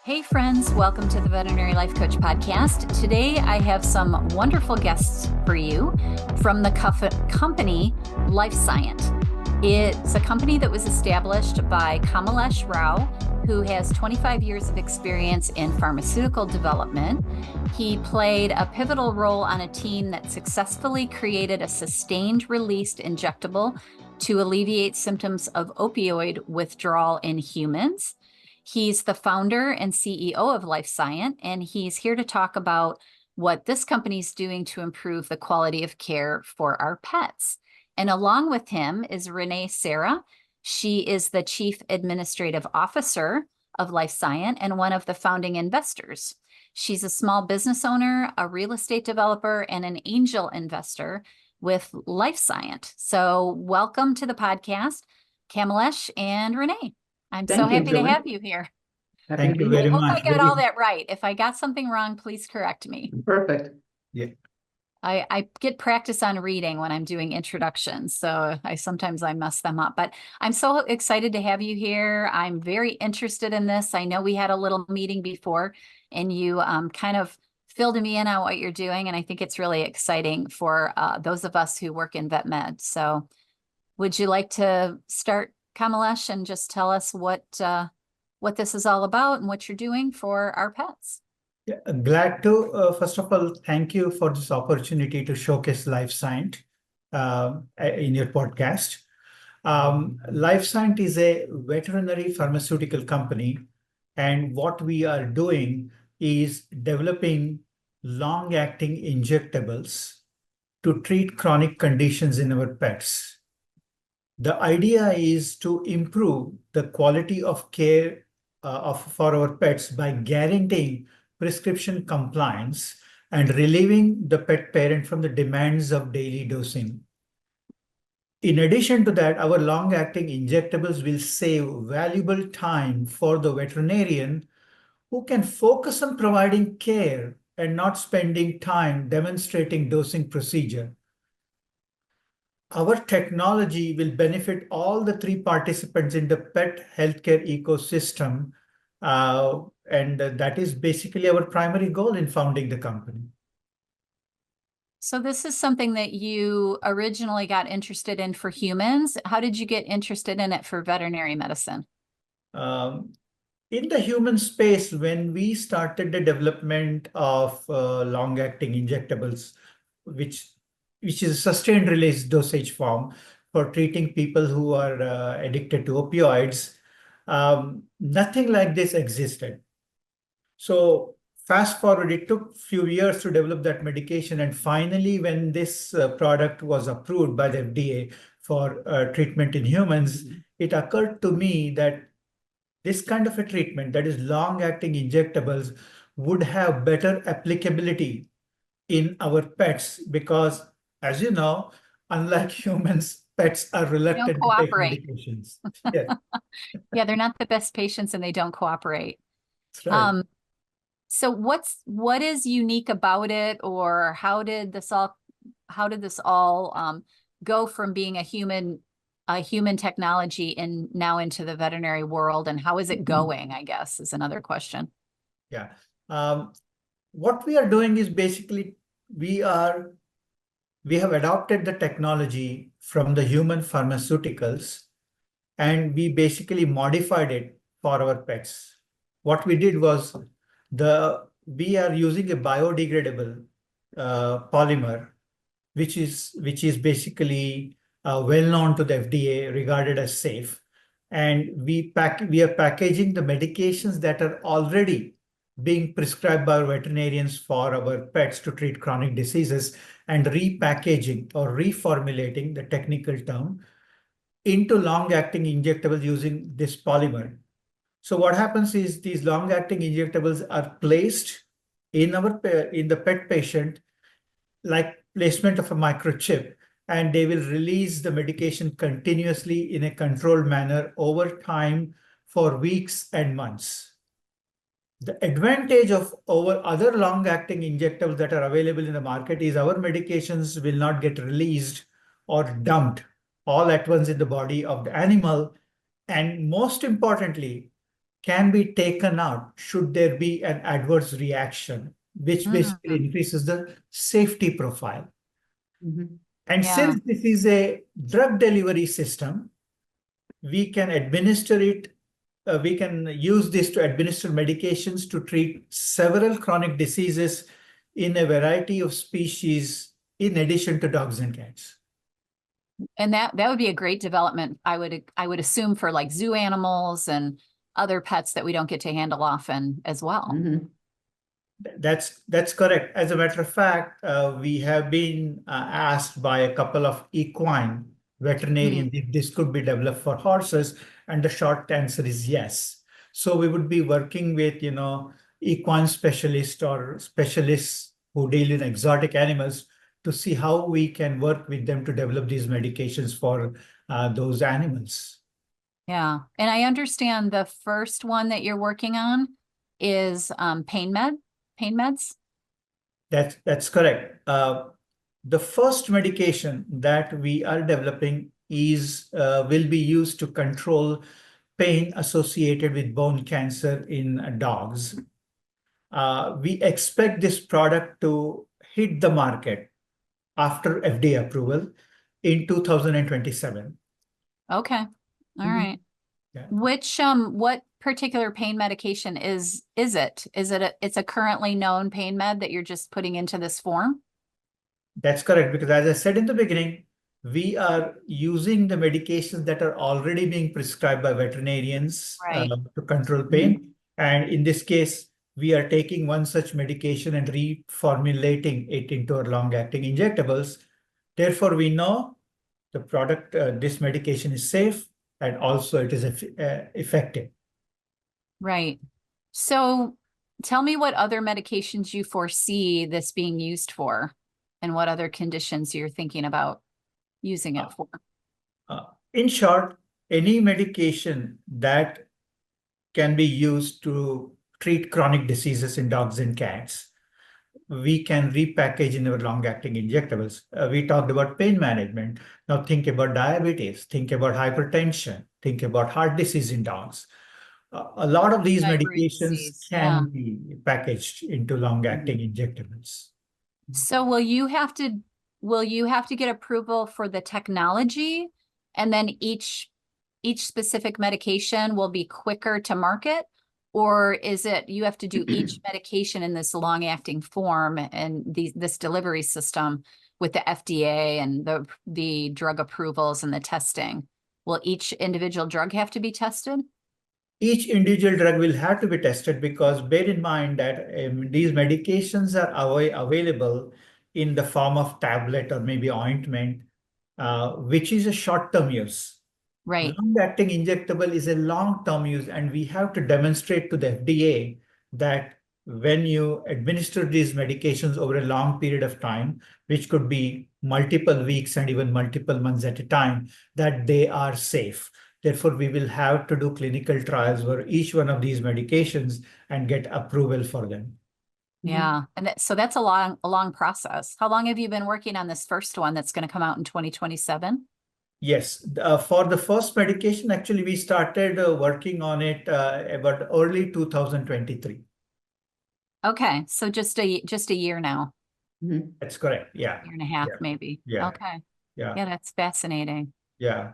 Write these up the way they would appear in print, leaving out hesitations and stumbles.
Hey friends, welcome to the Veterinary Life Coach Podcast. Today I have some wonderful guests for you from the company Lifescient. It's a company that was established by Kamalesh Rao, who has 25 years of experience in pharmaceutical development. He played a pivotal role on a team that successfully created a sustained release injectable to alleviate symptoms of opioid withdrawal in humans. He's the founder and CEO of Lifescient, and he's here to talk about what this company is doing to improve the quality of care for our pets. And along with him is Renee Sera. She is the Chief Administrative Officer of Lifescient and one of the founding investors. She's a small business owner, a real estate developer, and an angel investor with Lifescient. So welcome to the podcast, Kamalesh and Renee. I'm so happy to have you here. Thank you very much. I hope I got all that right. If I got something wrong, please correct me. Perfect. Yeah. I get practice on reading when I'm doing introductions, so sometimes I mess them up. But I'm so excited to have you here. I'm very interested in this. I know we had a little meeting before, and you kind of filled me in on what you're doing, and I think it's really exciting for those of us who work in vet med. So would you like to start, Kamalesh, and just tell us what this is all about and what you're doing for our pets? Yeah, glad to. First of all, thank you for this opportunity to showcase Lifescient in your podcast. Lifescient is a veterinary pharmaceutical company, and what we are doing is developing long-acting injectables to treat chronic conditions in our pets. The idea is to improve the quality of care for our pets by guaranteeing prescription compliance and relieving the pet parent from the demands of daily dosing. In addition to that, our long-acting injectables will save valuable time for the veterinarian who can focus on providing care and not spending time demonstrating dosing procedure. Our technology will benefit all the three participants in the pet healthcare ecosystem, and that is basically our primary goal in founding the company. So this is something that you originally got interested in for humans. How did you get interested in it for veterinary medicine? In the human space, when we started the development of long-acting injectables, which is a sustained release dosage form for treating people who are addicted to opioids, nothing like this existed. So fast forward, it took a few years to develop that medication. And finally, when this product was approved by the FDA for treatment in humans, it occurred to me that this kind of a treatment, that is long-acting injectables, would have better applicability in our pets because, as you know, unlike humans, pets are reluctant to take medications. Yeah. Yeah, they're not the best patients and they don't cooperate. That's right. So what is unique about it, or how did this all go from being a human technology and now into the veterinary world, and how is it going, I guess, is another question. Yeah. What we are doing is basically we have adopted the technology from the human pharmaceuticals, and we basically modified it for our pets. What we did was we are using a biodegradable polymer, which is basically well known to the FDA, regarded as safe. And we are packaging the medications that are already being prescribed by our veterinarians for our pets to treat chronic diseases, and repackaging or reformulating, the technical term, into long-acting injectables using this polymer. So what happens is these long-acting injectables are placed in the pet patient like placement of a microchip, and they will release the medication continuously in a controlled manner over time for weeks and months. The advantage over other long-acting injectables that are available in the market is our medications will not get released or dumped all at once in the body of the animal. And most importantly, can be taken out should there be an adverse reaction, which basically increases the safety profile. And Yeah. since this is a drug delivery system, we can administer it. We can use this to administer medications to treat several chronic diseases in a variety of species, in addition to dogs and cats. And that would be a great development, I would assume, for like zoo animals and other pets that we don't get to handle often as well. That's correct. As a matter of fact, we have been asked by a couple of equine veterinarians if this could be developed for horses, and the short answer is yes. So we would be working with, equine specialists or specialists who deal in exotic animals to see how we can work with them to develop these medications for those animals. Yeah. And I understand the first one that you're working on is pain meds. That's correct. The first medication that we are developing will be used to control pain associated with bone cancer in dogs. We expect this product to hit the market after FDA approval in 2027. Okay. All right. Yeah. What particular pain medication is it? It's a currently known pain med that you're just putting into this form? That's correct, because as I said in the beginning, we are using the medications that are already being prescribed by veterinarians to control pain. And in this case, we are taking one such medication and reformulating it into our long-acting injectables. Therefore, we know the product, this medication is safe, and also it is effective. Right. So tell me what other medications you foresee this being used for, and what other conditions you're thinking about using it for. In short, any medication that can be used to treat chronic diseases in dogs and cats, we can repackage in our long-acting injectables. We talked about pain management. Now think about diabetes, think about hypertension, think about heart disease in dogs. A lot of these medications can be packaged into long-acting injectables. So will you have to get approval for the technology, and then each specific medication will be quicker to market? Or is it you have to do each medication in this long-acting form and this delivery system with the FDA and the drug approvals and the testing? Will each individual drug have to be tested? Each individual drug will have to be tested, because bear in mind that these medications are available in the form of tablet or maybe ointment, which is a short-term use. Right. Long-acting injectable is a long-term use, and we have to demonstrate to the FDA that when you administer these medications over a long period of time, which could be multiple weeks and even multiple months at a time, that they are safe. Therefore, we will have to do clinical trials for each one of these medications and get approval for them. Yeah. And so that's a long process. How long have you been working on this first one that's going to come out in 2027? Yes. For the first medication, actually, we started working on it about early 2023. Okay. So just a year now. That's correct. Yeah. Year and a half, maybe. Yeah. Okay. Yeah. Yeah, that's fascinating. Yeah.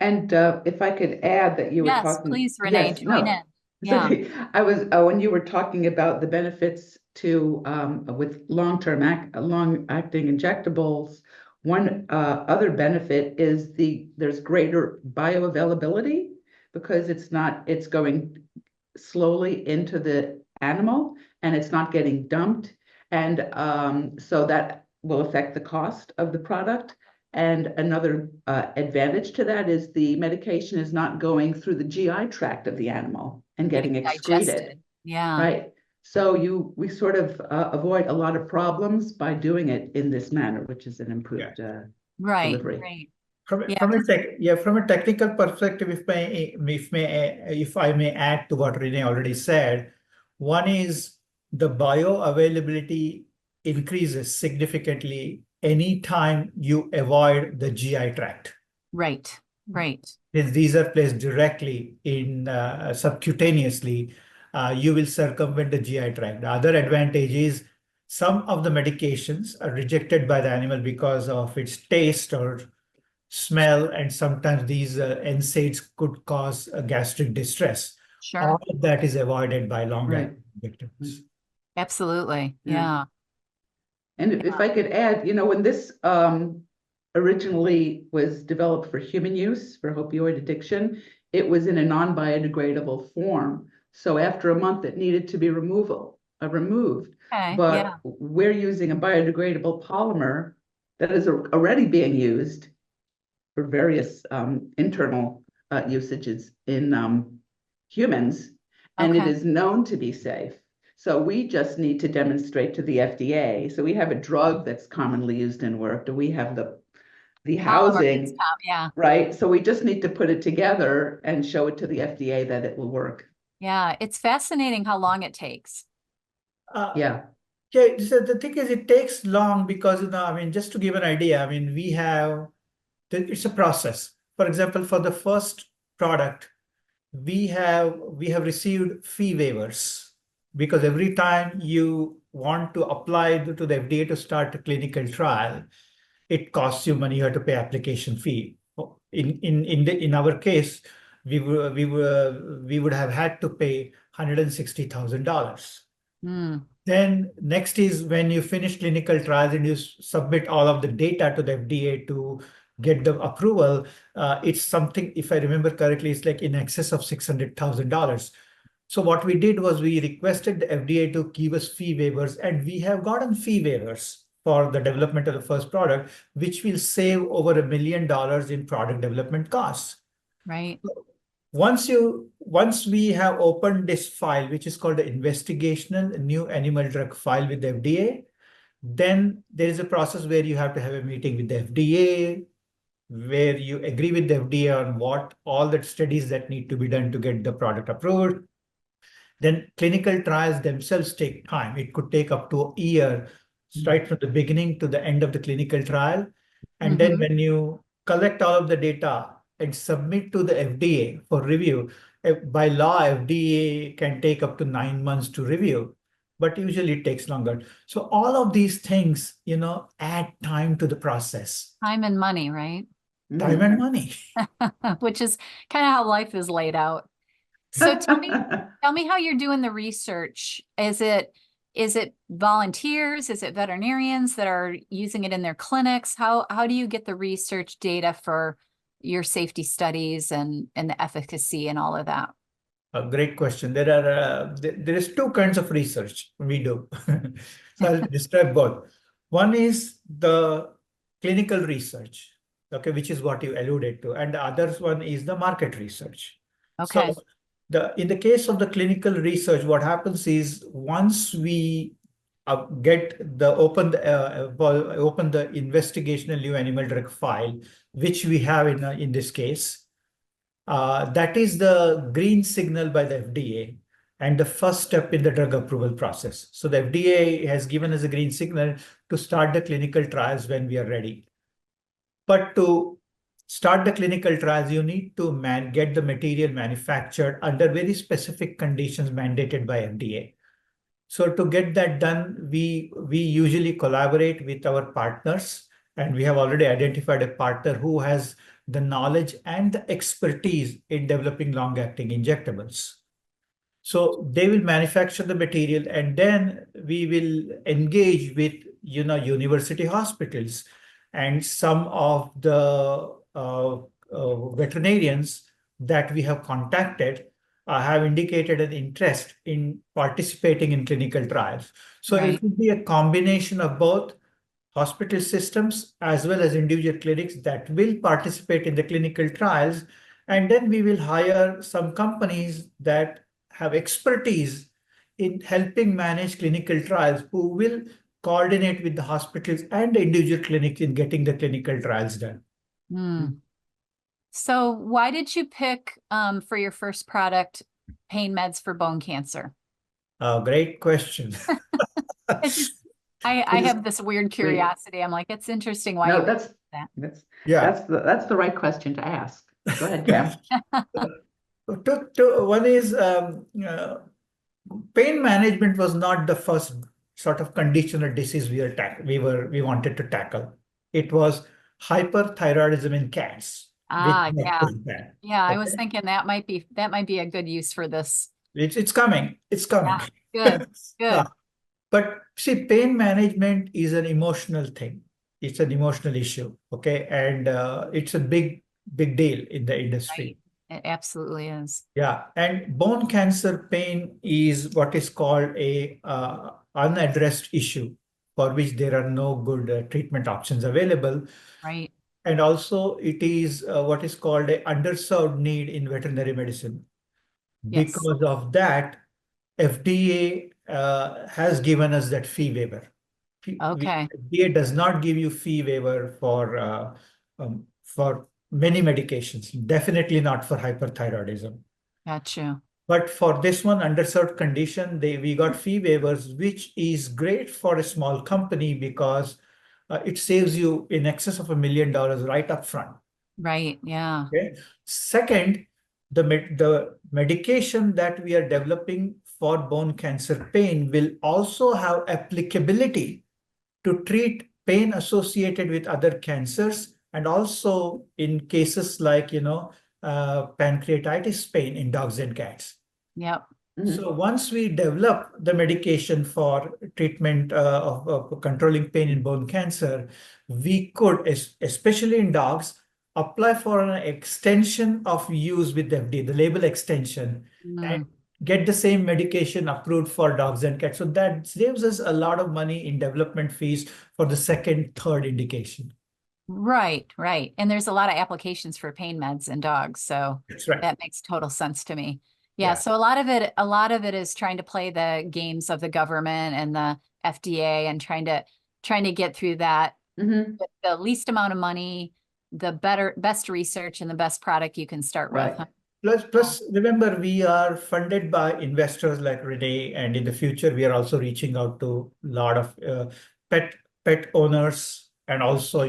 And if I could add that you were talking. Please, Renee, join in. Yeah. Sorry. I was when you were talking about the benefits to with long-acting injectables. One other benefit is there's greater bioavailability, because it's going slowly into the animal and it's not getting dumped, and so that will affect the cost of the product. And another advantage to that is the medication is not going through the GI tract of the animal and getting excreted. Digested. Yeah. Right. So we sort of avoid a lot of problems by doing it in this manner, which is an improved delivery. Right. From a technical perspective, if I may add to what Renee already said, one is the bioavailability increases significantly anytime you avoid the GI tract. Right. Right. If these are placed directly in subcutaneously, you will circumvent the GI tract. The other advantage is some of the medications are rejected by the animal because of its taste or smell, and sometimes these NSAIDs could cause gastric distress. Sure. All of that is avoided by long-acting Right. injectables. Absolutely. Yeah. Yeah. And if I could add, when this originally was developed for human use for opioid addiction, it was in a non-biodegradable form. So after a month, it needed to be removed. Okay. But Yeah. we're using a biodegradable polymer that is already being used for various internal usages in humans, and it Okay. is known to be safe. So we just need to demonstrate to the FDA. So we have a drug that's commonly used in work. Do we have the Polymer housing, gets out. Yeah. right? So we just need to put it together and show it to the FDA that it will work. Yeah. It's fascinating how long it takes. Yeah. Yeah, so the thing is, it takes long because, I mean, just to give an idea, I mean, it's a process. For example, for the first product, we have received fee waivers because every time you want to apply to the FDA to start a clinical trial, it costs you money. You have to pay application fee. In our case, we would have had to pay $160,000. Mm. Then next is when you finish clinical trials and you submit all of the data to the FDA to get the approval. It's something, if I remember correctly, it's like in excess of $600,000. So what we did was we requested the FDA to give us fee waivers, and we have gotten fee waivers for the development of the first product, which will save over $1 million in product development costs. Right. Once we have opened this file, which is called the investigational new animal drug file with the FDA, then there is a process where you have to have a meeting with the FDA, where you agree with the FDA on what all the studies that need to be done to get the product approved. Then clinical trials themselves take time. It could take up to a year, right from the beginning to the end of the clinical trial. And then when you collect all of the data and submit to the FDA for review, by law, FDA can take up to 9 months to review, but usually it takes longer. So all of these things, add time to the process. Time and money, right? Time and money. Which is kind of how life is laid out. So tell me how you're doing the research. Is it volunteers? Is it veterinarians that are using it in their clinics? How do you get the research data for your safety studies and the efficacy and all of that? A great question. There is two kinds of research we do. So I'll describe both. One is the clinical research, okay, which is what you alluded to, and the other one is the market research. Okay. So in the case of the clinical research, what happens is once we open the investigational new animal drug file, which we have in this case. That is the green signal by the FDA and the first step in the drug approval process. So the FDA has given us a green signal to start the clinical trials when we are ready. But to start the clinical trials, you need to get the material manufactured under very specific conditions mandated by FDA. So to get that done, we usually collaborate with our partners, and we have already identified a partner who has the knowledge and the expertise in developing long-acting injectables. So they will manufacture the material, and then we will engage with university hospitals, and some of the veterinarians that we have contacted have indicated an interest in participating in clinical trials. So it will be a combination of both hospital systems as well as individual clinics that will participate in the clinical trials. And then we will hire some companies that have expertise in helping manage clinical trials, who will coordinate with the hospitals and the individual clinics in getting the clinical trials done. So why did you pick for your first product pain meds for bone cancer? Oh, great question. I have this weird curiosity. I'm like, it's interesting why No, you that's that. the right question to ask. Go ahead, Cam. One is pain management was not the first sort of condition or disease we wanted to tackle. It was hyperthyroidism in cats, which Ah, was yeah. pretty bad. Yeah, I was Okay? thinking that might be a good use for this. It's coming. It's coming. Yeah, good, Uh, good. But see, pain management is an emotional thing. It's an emotional issue, okay? And it's a big deal in the Right. industry. It absolutely is. Yeah, and bone cancer pain is what is called a unaddressed issue for which there are no good treatment options available. Right. And also, it is what is called a underserved need in veterinary medicine. Yes. Because of that, FDA has given us that fee waiver. Okay. FDA does not give you fee waiver for many medications, definitely not for hyperthyroidism. Got you. But for this one, underserved condition, we got fee waivers, which is great for a small company because it saves you in excess of $1 million right up front. Right. Yeah. Okay. Second, the medication that we are developing for bone cancer pain will also have applicability to treat pain associated with other cancers and also in cases like, pancreatitis pain in dogs and cats. Yep. So once we develop the medication for treatment of controlling pain in bone cancer, we could, especially in dogs, apply for an extension of use with FDA, the label extension, and Mm. get the same medication approved for dogs and cats. So that saves us a lot of money in development fees for the second, third indication. Right. Right. And there's a lot of applications for pain meds in dogs, so That's right. that makes total sense to me. Yeah. Yeah. So a lot of it is trying to play the games of the government and the FDA and trying to get through that Mm-hmm. with the least amount of money, the best research and the best product you can start with. Right. Huh? Plus, remember, we are funded by investors like Renee, and in the future, we are also reaching out to a lot of pet owners and also,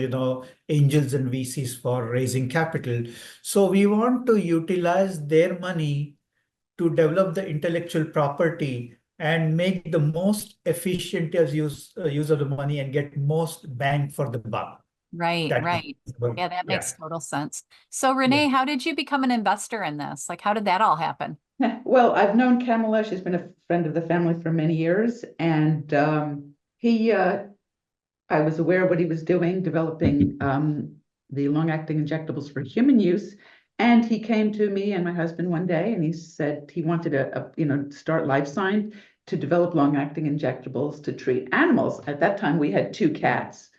angels and VCs for raising capital. So we want to utilize their money to develop the intellectual property and make the most efficient use of the money and get most bang for the buck. Right, That right. Yeah, that yeah. makes total sense. So Yeah. Renee, how did you become an investor in this? Like, how did that all happen? Well, I've known Kamalesh. He's been a friend of the family for many years, and I was aware of what he was doing, developing the long-acting injectables for human use. And he came to me and my husband one day, and he said he wanted to start Lifescient to develop long-acting injectables to treat animals. At that time, we had 2 cats,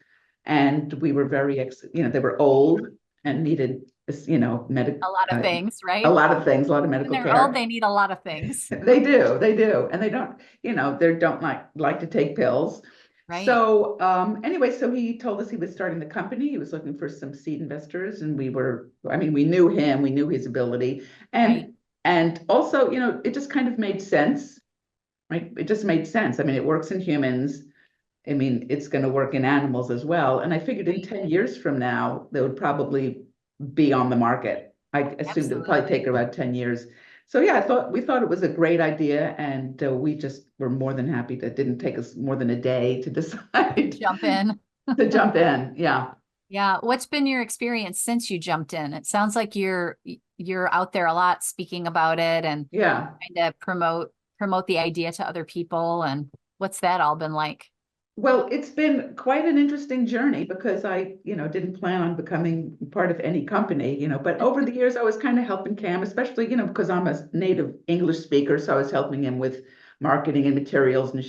and we were they were old and needed, A lot of things, a right? lot of things, a lot of When medical they're old, care. they need a lot of things, They do, and they don't like to take pills. right? So anyway, so he told us he was starting the company. He was looking for some seed investors, and we knew him, we knew his ability, and Right. and also, it just kind of made sense, right? It just made sense. I mean, it works in humans. I mean, it's going to work in animals as well. And I figured in 10 years from now, they would probably be on the market. I assumed it would probably Absolutely. take about 10 years. So yeah, we thought it was a great idea, and we just were more than happy. That didn't take us more than a day to decide Jump in. to jump in. Yeah. Yeah. What's been your experience since you jumped in? It sounds like you're out there a lot speaking about it and Yeah. trying to promote the idea to other people. And what's that all been like? Well, it's been quite an interesting journey because I, didn't plan on becoming part of any company, but over the years I was kind of helping Cam, especially, because I'm a native English speaker. So I was helping him with marketing and materials and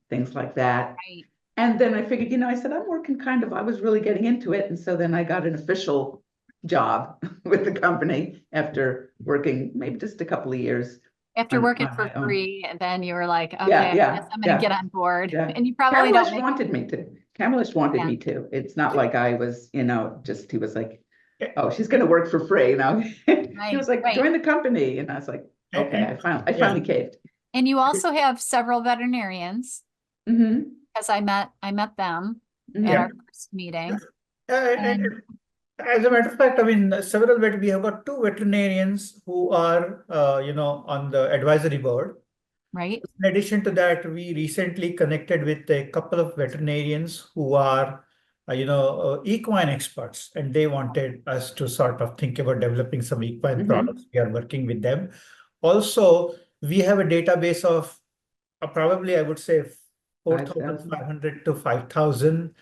things like that. Right. And then I figured, I said, I was really getting into it. And so then I got an official job with the company after working maybe just a couple of years After working on for my own. free, and then you were like, okay, Yeah, I yeah, guess I'm gonna yeah. get on board. Yeah. And you probably don't Kamalesh make wanted me to. Kamalesh wanted Yeah. me to. It's not like I was, he was like, oh, she's going to work for free. He was like, right. join the company. And I was like, okay, I Yeah. finally caved. And you also have several veterinarians, Mm-hmm. because I met them at Yeah. our first meeting. And And As a matter of fact, I mean, we have got two veterinarians who are, on the advisory board. Right? In addition to that, we recently connected with a couple of veterinarians who are, equine experts, and they wanted us to sort of think about developing some equine products. We are working with them. Also, we have a database of probably, I would say, 5,000. 4,500 to 5,000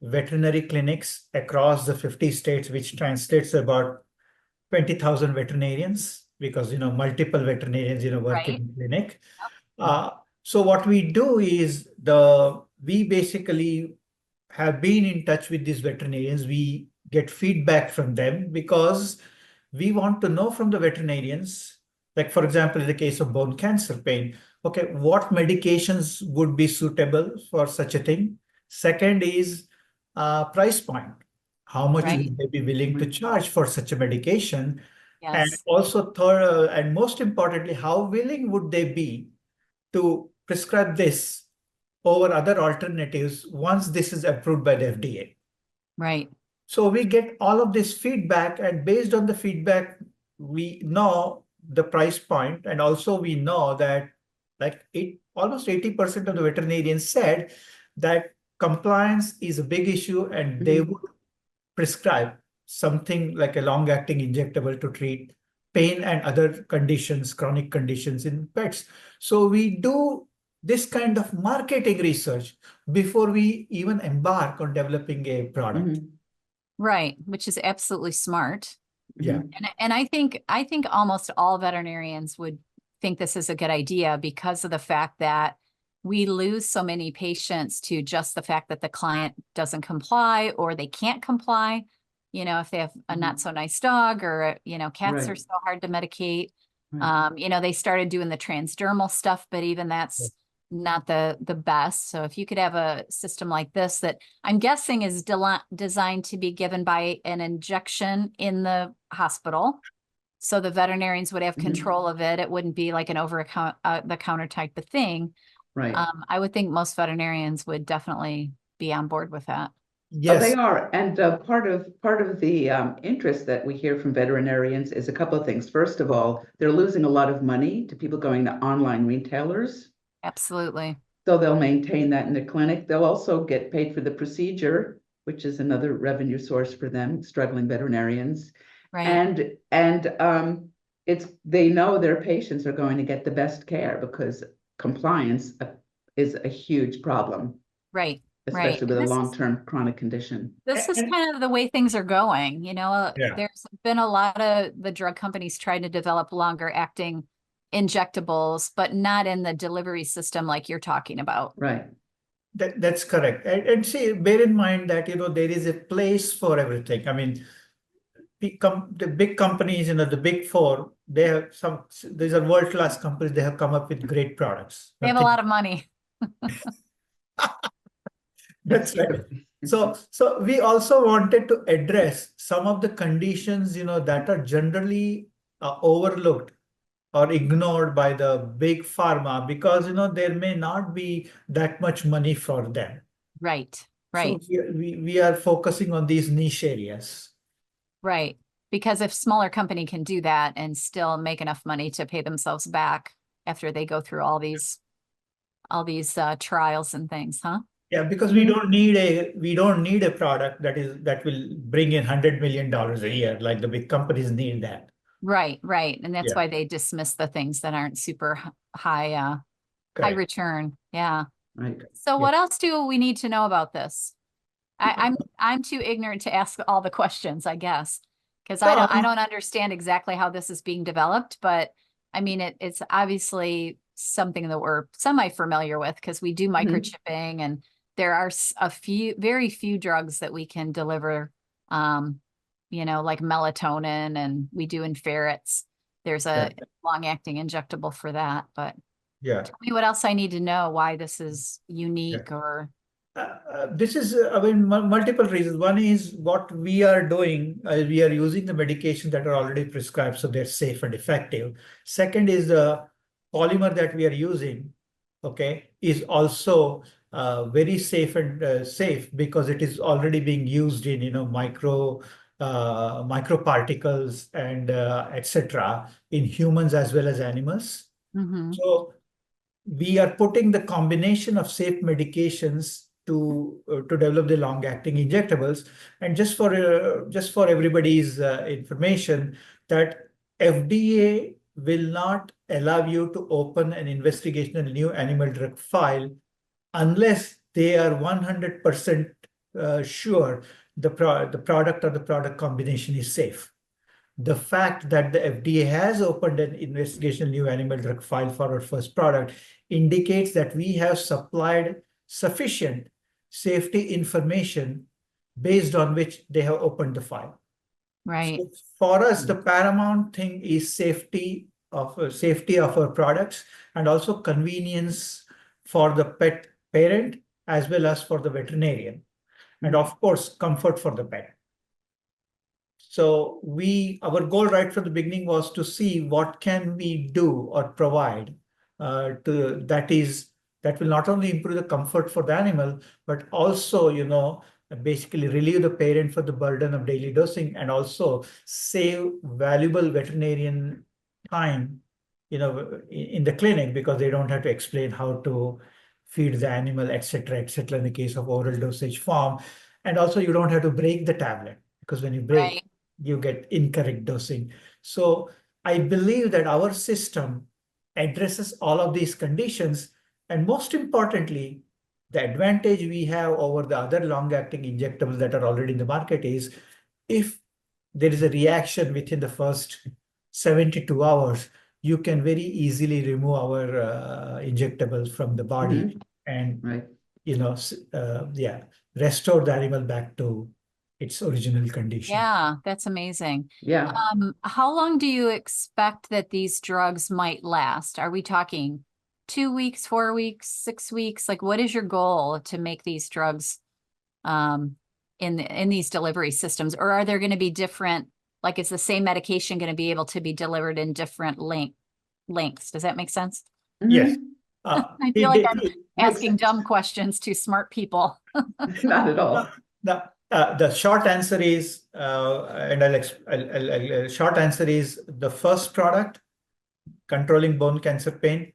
veterinary clinics across the 50 states, which translates to about 20,000 veterinarians because, multiple veterinarians, work Right? in the clinic. Uh, so what we do is we basically have been in touch with these veterinarians. We get feedback from them because we want to know from the veterinarians, like for example, in the case of bone cancer pain, okay, what medications would be suitable for such a thing? Second is price point. How much Right? would they be willing to charge for such a medication? And Yes. also third, and most importantly, how willing would they be to prescribe this over other alternatives once this is approved by the FDA? Right. So we get all of this feedback, and based on the feedback, we know the price point, and also we know that almost 80% of the veterinarians said that compliance is a big issue, and they would prescribe something like a long-acting injectable to treat pain and other conditions, chronic conditions in pets. So we do this kind of marketing research before we even embark on developing a product. Right. Which is absolutely smart. Yeah. And I think almost all veterinarians would think this is a good idea because of the fact that we lose so many patients to just the fact that the client doesn't comply or they can't comply. If they have a not so nice dog or, cats are Right. so hard to medicate. Right. They started doing the transdermal stuff, but even that's not the best. So if you could have a system like this that I'm guessing is designed to be given by an injection in the hospital, so the veterinarians would have control of it. It wouldn't be like an over the counter type of thing. Right. I would think most veterinarians would definitely be on board with that. Oh, they Yes. are, and part of the interest that we hear from veterinarians is a couple of things. First of all, they're losing a lot of money to people going to online retailers, Absolutely. so they'll maintain that in the clinic. They'll also get paid for the procedure, which is another revenue source for them, struggling veterinarians. Right. And they know their patients are going to get the best care because compliance is a huge problem, Right. especially with And a long-term chronic condition. this is And- kind of the way things are going. Yeah. There's been a lot of the drug companies trying to develop longer acting injectables, but not in the delivery system like you're talking about. Right. That's correct. And see, bear in mind that, there is a place for everything. I mean, the big companies, the big four, these are world-class companies. They have come up with great products. They have a lot of money. That's right. So we also wanted to address some of the conditions, that are generally overlooked or ignored by the big pharma because, there may not be that much money for them. Right. So we are focusing on these niche areas. Right. Because if smaller company can do that and still make enough money to pay themselves back after they go through all these trials and things, huh? Yeah, because we don't need a product that will bring in $100 million a year like the big companies need that. Right. And that's why they dismiss the things that aren't super high return. Yeah. Right. So what else do we need to know about this? I'm too ignorant to ask all the questions, I guess, because I don't understand exactly how this is being developed, but I mean it's obviously something that we're semi-familiar with because we do microchipping and there are very few drugs that we can deliver, like melatonin, and we do in ferrets. There's a long-acting injectable for that, but tell me what else I need to know, why this is unique or... This is, multiple reasons. One is what we are doing, we are using the medications that are already prescribed, so they're safe and effective. Second is the polymer that we are using, okay, is also very safe and safe because it is already being used in, micro microparticles and etc. in humans as well as animals. So we are putting the combination of safe medications to develop the long-acting injectables. And just for everybody's information, that FDA will not allow you to open an investigational new animal drug file unless they are 100% sure the product or the product combination is safe. The fact that the FDA has opened an investigational new animal drug file for our first product indicates that we have supplied sufficient safety information based on which they have opened the file. Right. So for us, the paramount thing is safety of our products, and also convenience for the pet parent as well as for the veterinarian, and of course, comfort for the pet. So our goal right from the beginning was to see what can we do or provide that will not only improve the comfort for the animal, but also, basically relieve the parent for the burden of daily dosing, and also save valuable veterinarian time, in the clinic, because they don't have to explain how to feed the animal, etc., etc., in the case of oral dosage form. And also you don't have to break the tablet, because when you break, Right. you get incorrect dosing. So I believe that our system addresses all of these conditions. And most importantly, the advantage we have over the other long-acting injectables that are already in the market is, if there is a reaction within the first 72 hours, you can very easily remove our injectables from the body and, restore the animal back to its original condition. Yeah, that's amazing. Yeah. How long do you expect that these drugs might last? Are we talking 2 weeks, 4 weeks, 6 weeks? Like, what is your goal to make these drugs in these delivery systems? Or are there going to be different, like, is the same medication going to be able to be delivered in different lengths? Does that make sense? Yes. I feel like I'm asking dumb questions to smart people. Not at all. The short answer is, short answer is, the first product, controlling bone cancer pain,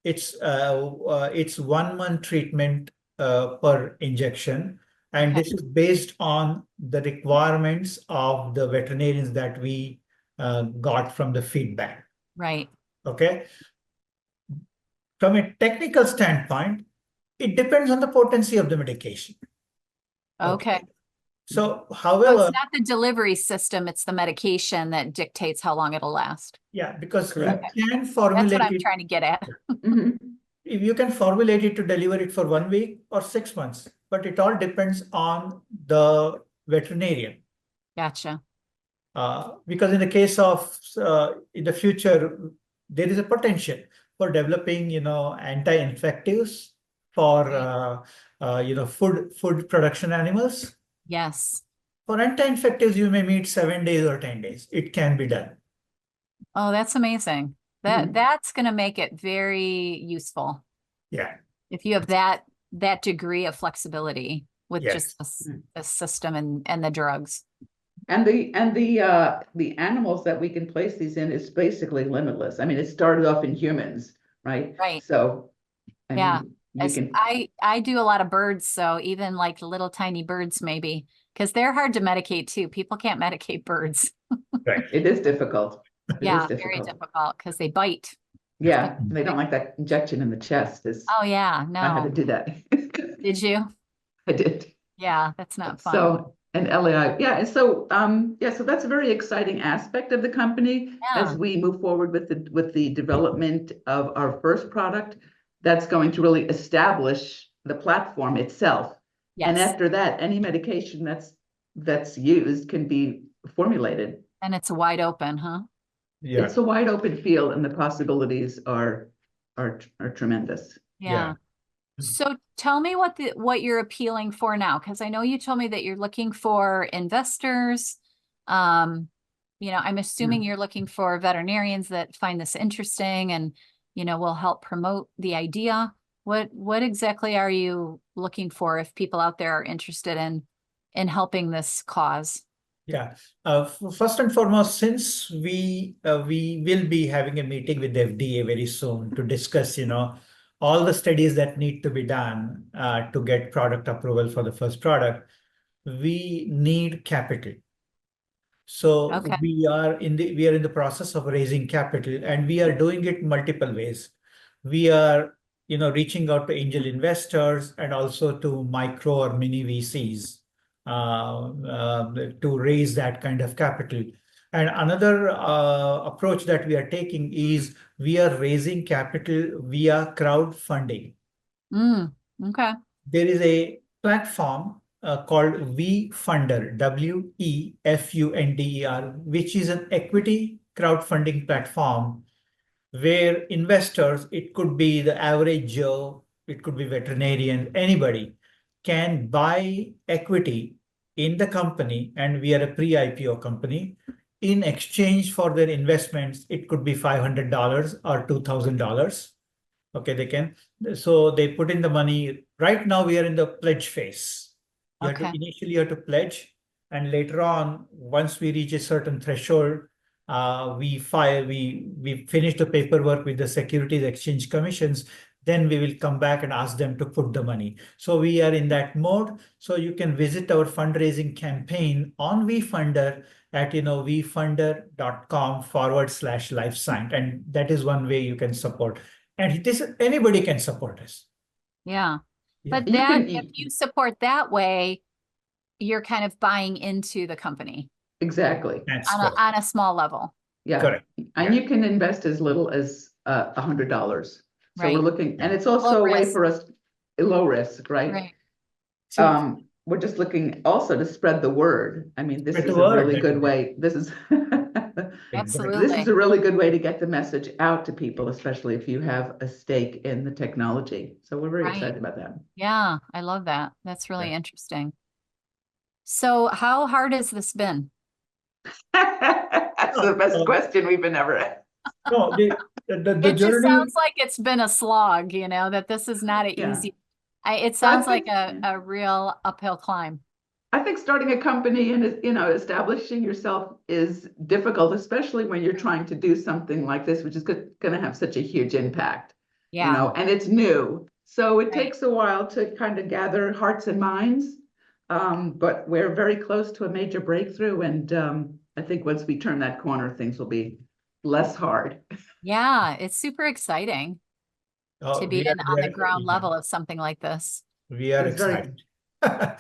it's 1 month treatment per injection. And this is based on the requirements of the veterinarians that we got from the feedback. Right. Okay. From a technical standpoint, it depends on the potency of the medication. Okay. So, So however, it's not the delivery system, it's the medication that dictates how long it'll last. yeah, because Correct. you can That's formulate what I'm it. trying to get at. If you can formulate it to deliver it for 1 week or 6 months, but it all depends on the veterinarian. Gotcha. Because in the case of in the future, there is a potential for developing, anti-infectives for food production animals. Yes. For anti-infectives, you may meet 7 days or 10 days. It can be done. Oh, that's amazing. That's going to make it very useful. Yeah. If you have that degree of flexibility with Yes. just the system and the drugs. And the animals that we can place these in is basically limitless. I mean, it started off in humans, right? Right. So, I Yeah. mean, you can. I do a lot of birds, so even like little tiny birds, maybe, because they're hard to medicate too. People can't medicate birds. Right. It is difficult. Yeah, very difficult because they bite. Yeah, they don't like that injection in the chest. Oh yeah, no. I had to do that. Did you? I did. Yeah, that's not fun. So, and LAI, yeah, and so so that's a very exciting aspect of the company as we move forward with the development of our first product. That's going to really establish the platform itself. Yes. And after that, any medication that's used can be formulated. And it's wide open, huh? Yeah. It's a wide open field, and the possibilities are tremendous. Yeah. So tell me what you're appealing for now, because I know you told me that you're looking for investors. I'm assuming you're looking for veterinarians that find this interesting and, will help promote the idea. What exactly are you looking for if people out there are interested in helping this cause? Yeah. First and foremost, since we will be having a meeting with the FDA very soon to discuss, all the studies that need to be done to get product approval for the first product, we need capital. So Okay. we are in the process of raising capital, and we are doing it multiple ways. We are, reaching out to angel investors and also to micro or mini VCs to raise that kind of capital. And another approach that we are taking is we are raising capital via crowdfunding. Okay. There is a platform called WeFunder, WEFUNDER, which is an equity crowdfunding platform where investors, it could be the average Joe, it could be veterinarian, anybody can buy equity in the company, and we are a pre-IPO company. In exchange for their investments, it could be $500 or $2,000. Okay, so they put in the money. Right now, we are in the pledge phase. Initially you have to pledge, and later on, once we reach a certain threshold, we finish the paperwork with the Securities Exchange Commissions. Then we will come back and ask them to put the money. So we are in that mode. So you can visit our fundraising campaign on WeFunder at wefunder.com/Lifescient, and that is one way you can support. And anybody can support us. Yeah. Yeah. But if you support that way, you're kind of buying into the company Exactly. That's on a small level. Yeah. Correct. And you can invest as little as $100. So we're Right. looking, and it's also Low a way risk. for us, low risk, right? Right. We're just looking also to spread the word. I mean, this Spread is the a word, really good way. This is Absolutely. a really good way to get the message out to people, especially if you have a stake in the technology. So we're very Right. excited about that. Yeah, I love that. That's really Yeah. interesting. So how hard has this been? That's the best question we've been ever asked. No, the It just journey. sounds like it's been a slog, that this is not an Yeah. easy. It sounds like think- a real uphill climb. I think starting a company and establishing yourself is difficult, especially when you're trying to do something like this, which is going to have such a huge impact. Yeah. And it's new, so it Right. takes a while to kind of gather hearts and minds. But we're very close to a major breakthrough, and I think once we turn that corner, things will be less hard. Yeah, it's super exciting to be on the ground level of something like this. We are It's very- excited.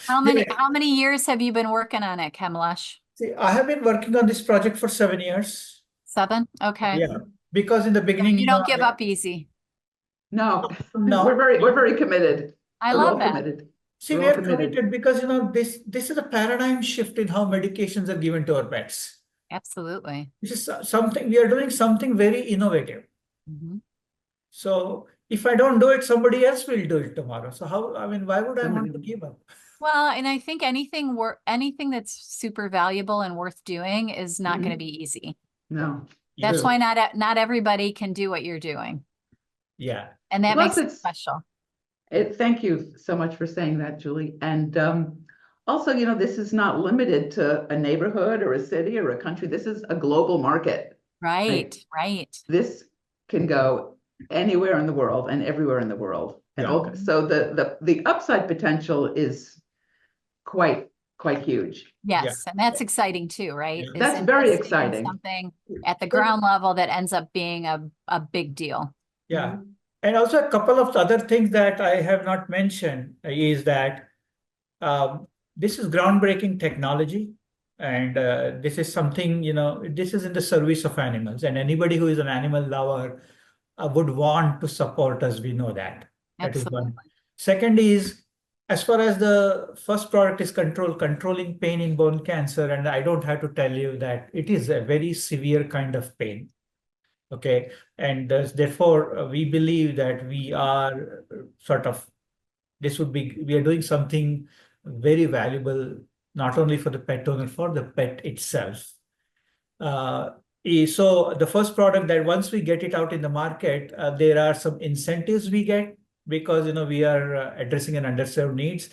How many years have you been working on it, Kamalesh? See, I have been working on this project for 7 years. 7? Okay. Yeah, because in the beginning, You don't give up easy. No, No. we're very committed. I We're love all that. committed. See, We're we all are committed because this is a paradigm shift in how medications are given to our pets. Absolutely. This is something we are doing something very innovative. Mhm. So if I don't do it, somebody else will do it tomorrow. So why would I want to Somebody- give up? Well, and I think anything that's super valuable and worth doing is not going to be easy. No. That's Yeah. why not everybody can do what you're doing. Yeah. And that Plus makes it it's- special. Thank you so much for saying that, Julie. And also, this is not limited to a neighborhood or a city or a country. This is a global market. Right. This can go anywhere in the world and everywhere in the world. And Yeah. so the upside potential is quite huge. Yes. And that's exciting too, right? Yeah. Is That's very investing in exciting. something at the ground level that ends up being a big deal. Yeah. And also a couple of other things that I have not mentioned is that this is groundbreaking technology. And this is something, this is in the service of animals. And anybody who is an animal lover would want to support us. We know that. That is one. Second is, as far as the first product is controlling pain in bone cancer. And I don't have to tell you that it is a very severe kind of pain. Okay. And therefore, we believe that we are we are doing something very valuable, not only for the pet owner, for the pet itself. So the first product that once we get it out in the market, there are some incentives we get because, we are addressing an underserved needs.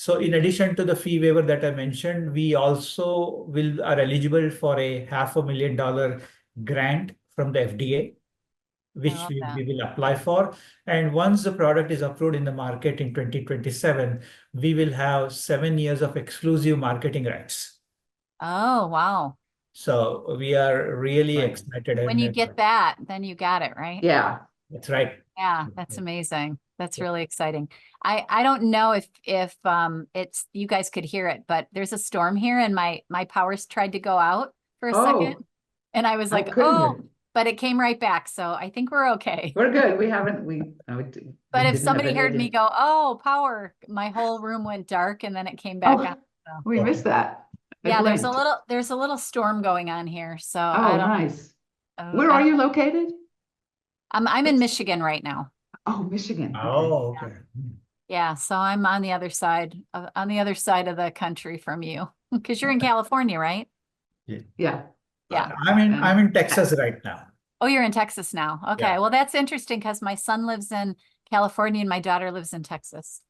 So in addition to the fee waiver that I mentioned, we also are eligible for a $500,000 grant from the FDA, I which love we, that. we will apply for. And once the product is approved in the market in 2027, we will have 7 years of exclusive marketing rights. Oh, wow. So we are really Right. excited. When you get that, then you got it, right? Yeah. That's right. Yeah, that's amazing. That's Yeah. really exciting. I don't know if it's you guys could hear it, but there's a storm here and my powers tried to go out for a second. Oh, And I was I like, couldn't oh, hear. but it came right back. So I think we're okay. We're good. We haven't, But if didn't have somebody any heard me idea. go, oh, power, my whole room went dark and then it came back Oh, on. So we missed that. I yeah, there's blinked. a little storm going on here. So Oh, I don't nice. know. Where are you located? I'm in Michigan right now. Oh, Michigan. Okay. Oh, okay. Yeah, so I'm on the other side of the country from you because you're in California, right? Yeah. Yeah. I'm in Texas right now. Oh, you're in Texas now. Okay. Yeah. Well, that's interesting because my son lives in California and my daughter lives in Texas.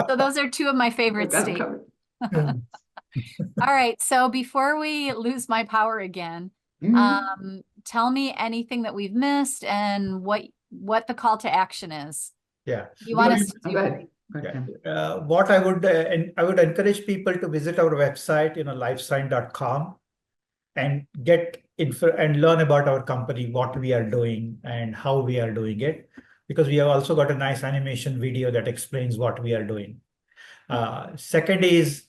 So those are two of my favorite Got it states. covered. All right. So before we lose my power again, Mhm. tell me anything that we've missed and what the call to action is. Yeah. You want us to Oh, do? go ahead. Go ahead, Yeah. Tim. What I would encourage people to visit our website, lifescient.com, and get info and learn about our company, what we are doing and how we are doing it, because we have also got a nice animation video that explains what we are doing. Second is,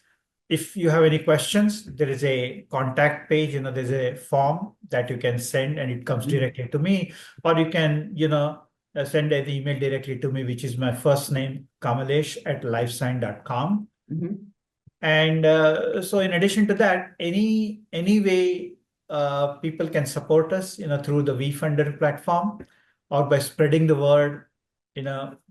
if you have any questions, there is a contact page, there's a form that you can send and it comes directly to me, or you can, send an email directly to me, which is my first name, kamalesh@lifescient.com. Mhm. And so in addition to that, any way people can support us, through the WeFunder platform or by spreading the word,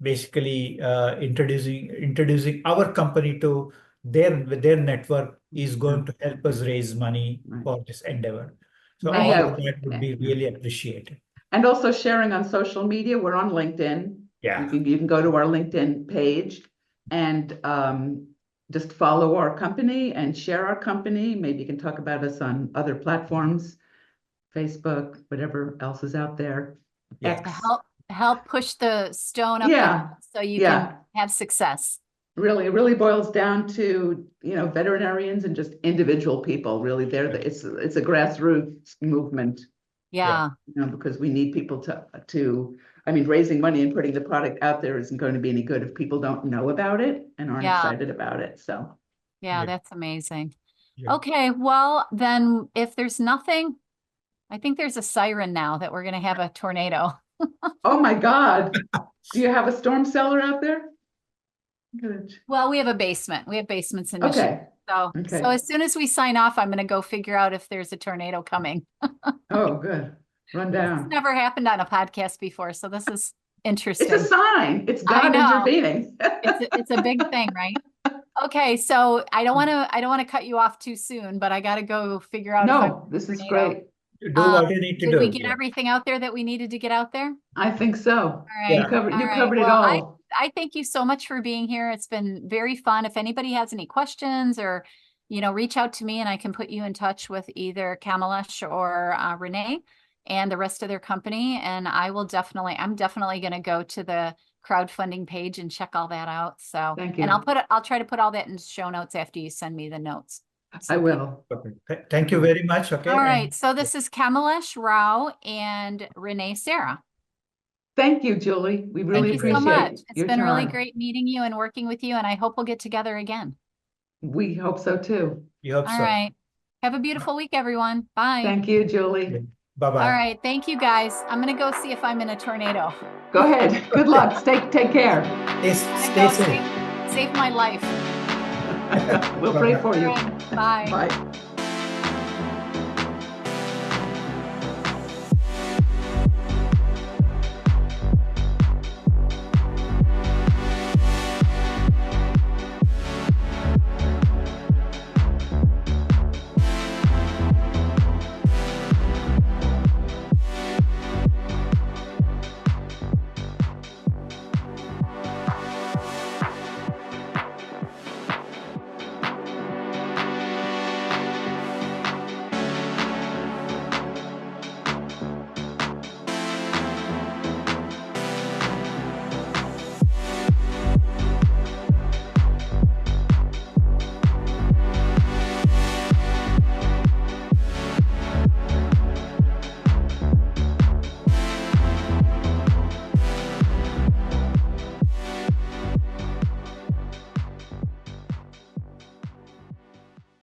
basically introducing our company to their network is going to help us raise money for this endeavor. So I all Right. of that would be really appreciated. And also sharing on social media. We're on LinkedIn. Yeah. You can go to our LinkedIn page and just follow our company and share our company. Maybe you can talk about us on other platforms, Facebook, whatever else is out there. Yeah. X. Help push the stone up the Yeah. hill so you Yeah. can have success. Really, it really boils down to, veterinarians and just individual people, really. It's a grassroots movement, Yeah. because we need people raising money and putting the product out there isn't going to be any good if people don't know about it and aren't Yeah. excited about it. So, Yeah, that's amazing. Yeah. Okay, well, then if there's nothing, I think there's a siren now that we're going to have a tornado. oh my God, do you have a storm cellar out there? Good. Well, we have a basement. We have basements in Michigan. Okay. So Okay. as soon as we sign off, I'm going to go figure out if there's a tornado coming. Oh, good. Run This down. never happened on a podcast before, so this is interesting. It's a sign. It's God know. intervening. It's a big thing, right? Okay, so I don't want to cut you off too soon, but I got to go figure out. No, this is great. Do what you need to Did do. we get Yeah. everything out there that we needed to get out there? I think so. All right. Yeah. You covered it Well, all. I thank you so much for being here. It's been very fun. If anybody has any questions or, reach out to me and I can put you in touch with either Kamalesh or Renee and the rest of their company. And I'm definitely going to go to the crowdfunding page and check all that out. So, Thank you. and I'll try to put all that in show notes after you send me the notes. I will. Okay. Thank you very much. Okay. All right. So this is Kamalesh Rao and Renee Sera. Thank you, Julie. We really Thank you appreciate so much. It's your been really time. great meeting you and working with you, and I hope we'll get together again. We hope so too. You hope All so. right. Have a beautiful week, everyone. Bye. Thank you, Julie. Bye-bye. All right. Thank you, guys. I'm going to go see if I'm in a tornado. Go ahead. Good luck. Take care. Stay safe. Save my life. We'll pray for All you. right. Bye. Bye.